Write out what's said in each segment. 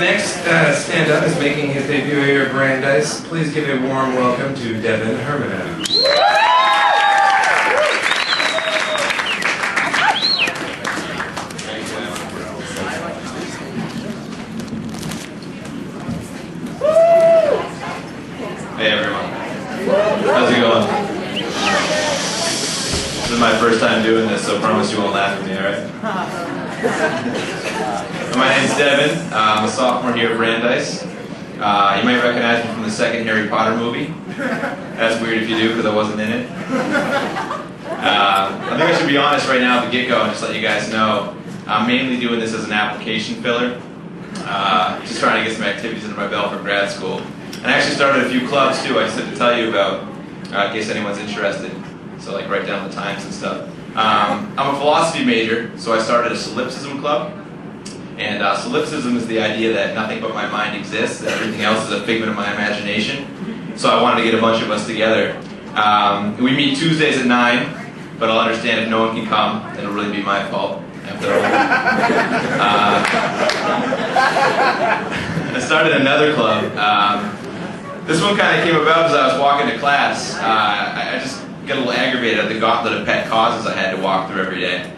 Next stand-up is making his debut here at Brandeis. Please give a warm welcome to Devon Hermenau. Hey everyone, how's it going? This is my first time doing this, so I promise you won't laugh at me, alright? My name's Devon. I'm a sophomore here at Brandeis. You might recognize me from the second Harry Potter movie. That's weird if you do, because I wasn't in it. I think I should be honest right now at the get-go and just let you guys know I'm mainly doing this as an application filler. Just trying to get some activities under my belt for grad school. And I actually started a few clubs too, I just had to tell you about, in case anyone's interested. So like write down the times and stuff. I'm a philosophy major, so I started a solipsism club. And solipsism is the idea that nothing but my mind exists, that everything else is a figment of my imagination. So I wanted to get a bunch of us together. We meet Tuesdays at 9, but I'll understand if no one can come, then it'll really be my fault. After all. I started another club. This one kind of came about as I was walking to class. I just get a little aggravated at the gauntlet of pet causes I had to walk through every day.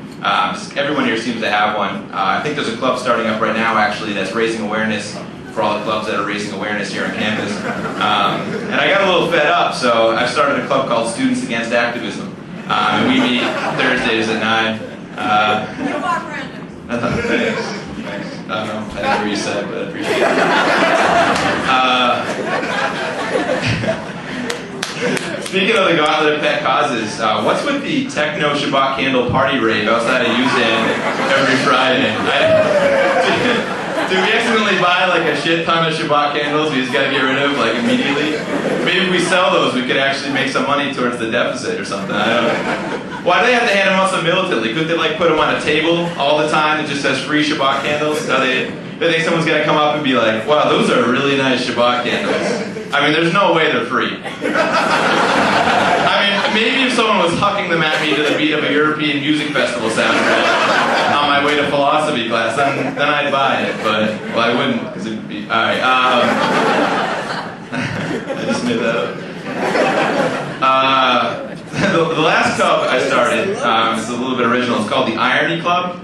Everyone here seems to have one. I think there's a club starting up right now actually that's raising awareness for all the clubs that are raising awareness here on campus. And I got a little fed up, so I've started a club called Students Against Activism. And we meet Thursdays at 9. Thanks. I don't know. I didn't hear what you said, but I appreciate it. Speaking of the gauntlet of pet causes, what's with the techno Shabbat candle party rave outside of Uzan every Friday? Did we accidentally buy like a shit ton of Shabbat candles we just gotta get rid of like immediately? Maybe if we sell those we could actually make some money towards the deficit or something, I don't know. Why do they have to hand them out so militantly? Couldn't they like put them on a table all the time that just says free Shabbat candles? So they think someone's gonna come up and be like, wow, those are really nice Shabbat candles. I mean, there's no way they're free. I mean, maybe if someone was hucking them at me to the beat of a European music festival soundtrack on my way to philosophy class, then I'd buy it, but, well, I wouldn't, because it would be, alright, I just made that up. The last club I started is a little bit original. It's called the Irony Club.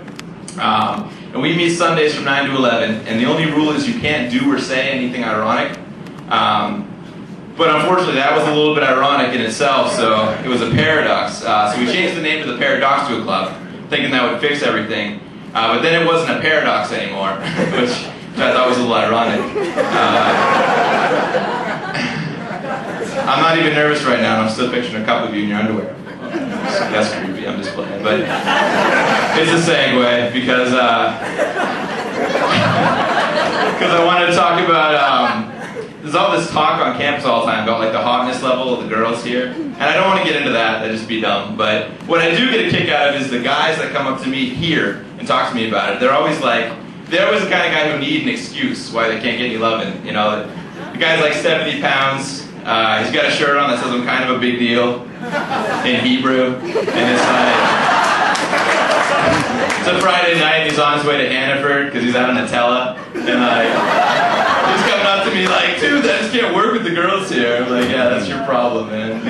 And we meet Sundays from 9 to 11. And the only rule is you can't do or say anything ironic. But unfortunately, that was a little bit ironic in itself, so it was a paradox. So we changed the name to the Paradoxical Club, thinking that would fix everything. But then it wasn't a paradox anymore, which I thought was a little ironic. I'm not even nervous right now, and I'm still picturing a couple of you in your underwear. That's creepy, I'm just playing. But it's a segue, because I wanted to talk about, there's all this talk on campus all the time about like the hotness level of the girls here. And I don't want to get into that, that'd just be dumb. But what I do get a kick out of is the guys that come up to me here and talk to me about it. They're always the kind of guy who need an excuse why they can't get any loving. You know, the guy's like 70 pounds. He's got a shirt on that says I'm kind of a big deal in Hebrew. And it's a Friday night and he's on his way to Hannaford because he's out of Nutella. And he's coming up to me like, dude, I just can't work with the girls here. I'm like, yeah, that's your problem, man.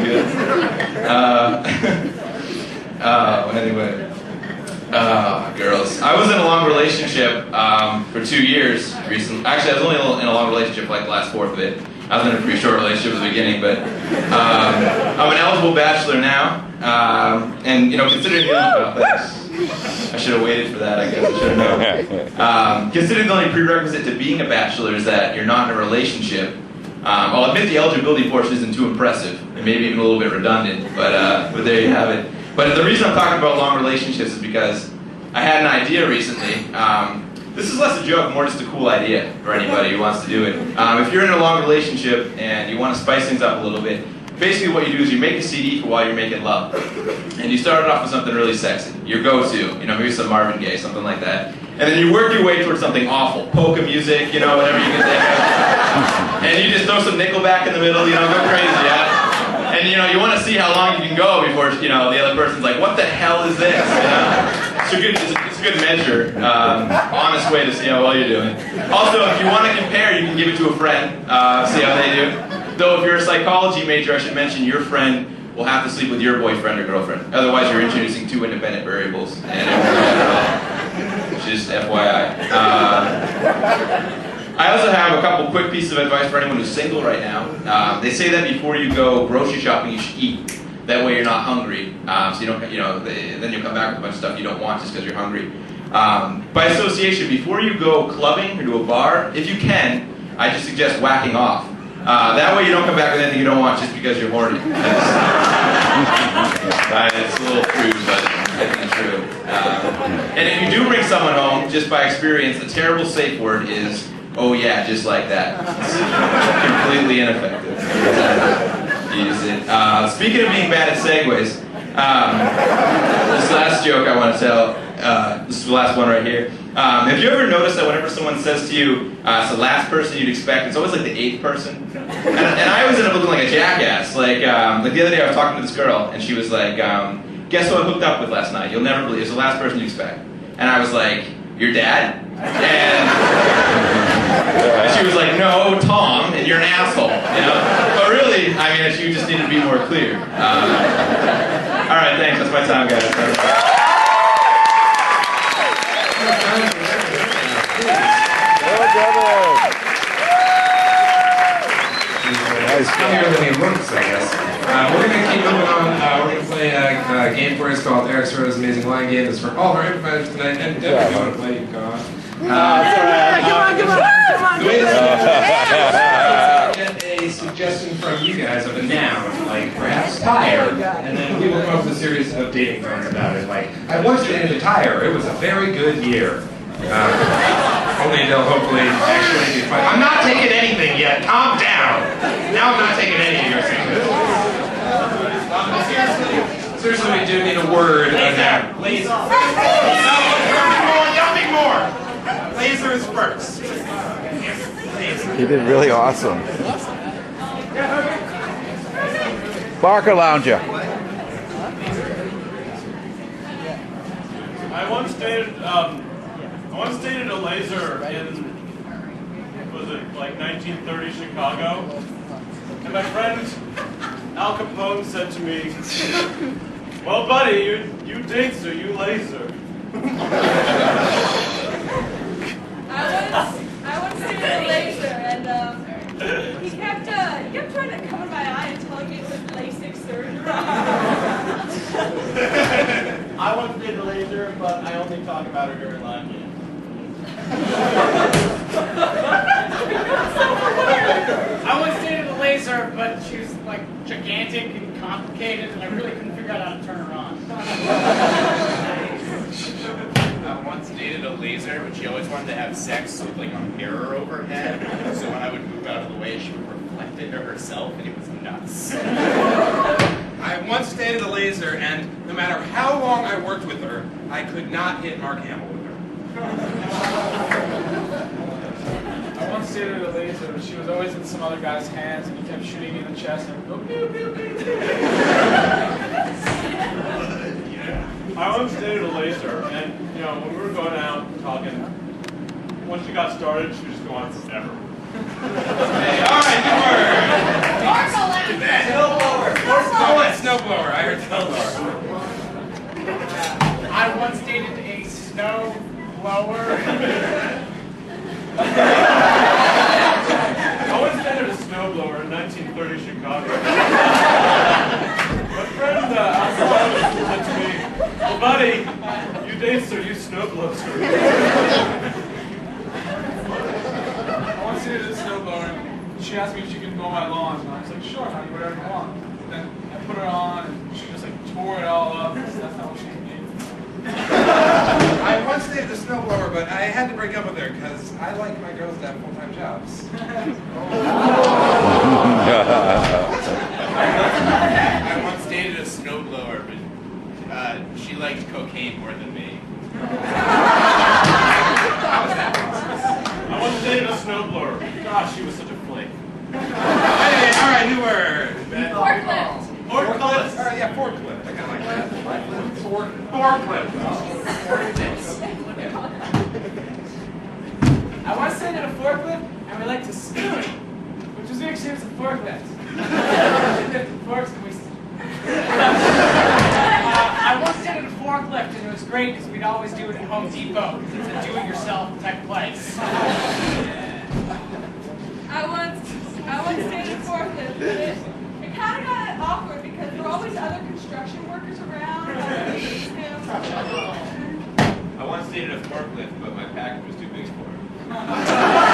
Anyway. Girls. I was in a long relationship for 2 years recently. Actually, I was only in a long relationship for like the last fourth of it. I was in a pretty short relationship at the beginning, but I'm an eligible bachelor now. And, you know, considering I should have waited for that, I guess. I should have known. Considering the only prerequisite to being a bachelor is that you're not in a relationship, I'll admit the eligibility portion isn't too impressive, and maybe even a little bit redundant, but there you have it. But the reason I'm talking about long relationships is because I had an idea recently. This is less a joke, more just a cool idea for anybody who wants to do it. If you're in a long relationship and you want to spice things up a little bit, basically what you do is you make a CD for while you're making love. And you start it off with something really sexy, your go-to, you know, maybe some Marvin Gaye, something like that. And then you work your way towards something awful, polka music, you know, whatever you can think of. And you just throw some Nickelback in the middle, you know, go crazy, yeah? And, you know, you want to see how long you can go before, you know, the other person's like, what the hell is this, you know? it's a good measure, honest way to see how well you're doing. Also, if you want to compare, you can give it to a friend, see how they do. Though if you're a psychology major, I should mention your friend will have to sleep with your boyfriend or girlfriend. Otherwise, you're introducing two independent variables, and it won't be better at all. Just FYI. I also have a couple quick pieces of advice for anyone who's single right now. They say that before you go grocery shopping, you should eat. That way you're not hungry, so you don't, then you'll come back with a bunch of stuff you don't want just because you're hungry. By association, before you go clubbing or to a bar, if you can, I just suggest whacking off. That way you don't come back with anything you don't want just because you're horny. It's a little crude, but it's true. And if you do bring someone home, just by experience, the terrible safe word is, oh yeah, just like that. It's completely ineffective. Use it. Speaking of being bad at segues, this last joke I want to tell, this is the last one right here. Have you ever noticed that whenever someone says to you, it's the last person you'd expect, it's always like the 8th person? And I always end up looking like a jackass. Like the other day I was talking to this girl, and she was like, guess who I hooked up with last night? You'll never believe, it's the last person you expect. And I was like, your dad? And she was like, no, Tom, and you're an asshole, you know? But really, I mean, she just needed to be more clear. All right, thanks, that's my time, guys. Funnier than he looks, I guess. We're going to keep moving on. We're going to play a game for us called Eric's Rose Amazing Line Game. It's for all our improvisers tonight. And Devon, if you want to play, you can go on. Come on. Get a suggestion from you guys of a noun, like perhaps tire, and then we will come up with a series of dating puns about it. Like, I once dated a tire. It was a very good year. Only they'll hopefully actually be fun. I'm not taking anything yet. Calm down. Now I'm not taking any of your suggestions. Seriously, we do need a word. Laser. Nothing more. Laser is first. He did really awesome. Barker Lounger. I once dated a laser in, was it like 1930 Chicago? And my friend Al Capone said to me, well buddy, you date so you laser. I once dated a laser and he kept trying to cover my eye and telling me it was LASIK surgery. I once dated a laser, but I only talk about her during line games. I once dated a laser, but she was like gigantic and complicated, and I really couldn't figure out how to turn her on. I once dated a laser, but she always wanted to have sex with like a mirror over her head. So when I would move out of the way, she would reflect it to herself, and it was nuts. I once dated a laser, and no matter how long I worked with her, I could not hit Mark Hamill with her. I once dated a laser, but she was always in some other guy's hands, and he kept shooting me in the chest, and I would go, pew, pew, pew, pew. I once dated a laser, and when we were going out talking, once she got started, she would just go on forever. Hey, all right, good word. Snowblower. I heard snowblower. I once dated a snow blower. I once dated a snowblower in 1930 Chicago. My friend outside said to me, well buddy, you date so you snowblow her. I once dated a snowblower. She asked me if she could mow my lawn, and I was like, sure, honey, whatever you want. Then I put her on, and she just like tore it all up. That's not what she needed. I once dated a snowblower, but I had to break up with her because I like my girls to have full-time jobs. I once dated a snowblower, but she liked cocaine more than me. How was that process? I once dated a snowblower. Gosh, she was such a flake. Hey, all right, new word. Forklift. Forklift. All right, yeah, forklift. I kind of like that. Forklift. Forklift. sit in a forklift and we like to spoon, which was the exchange of forklift. We lifted forks and we. I once did it in a forklift and it was great because we'd always do it at Home Depot. It's a do-it-yourself type place. I once stayed in a forklift, but it kind of got awkward because there were always other construction workers around. I once stayed in a forklift, but my package was too big for it.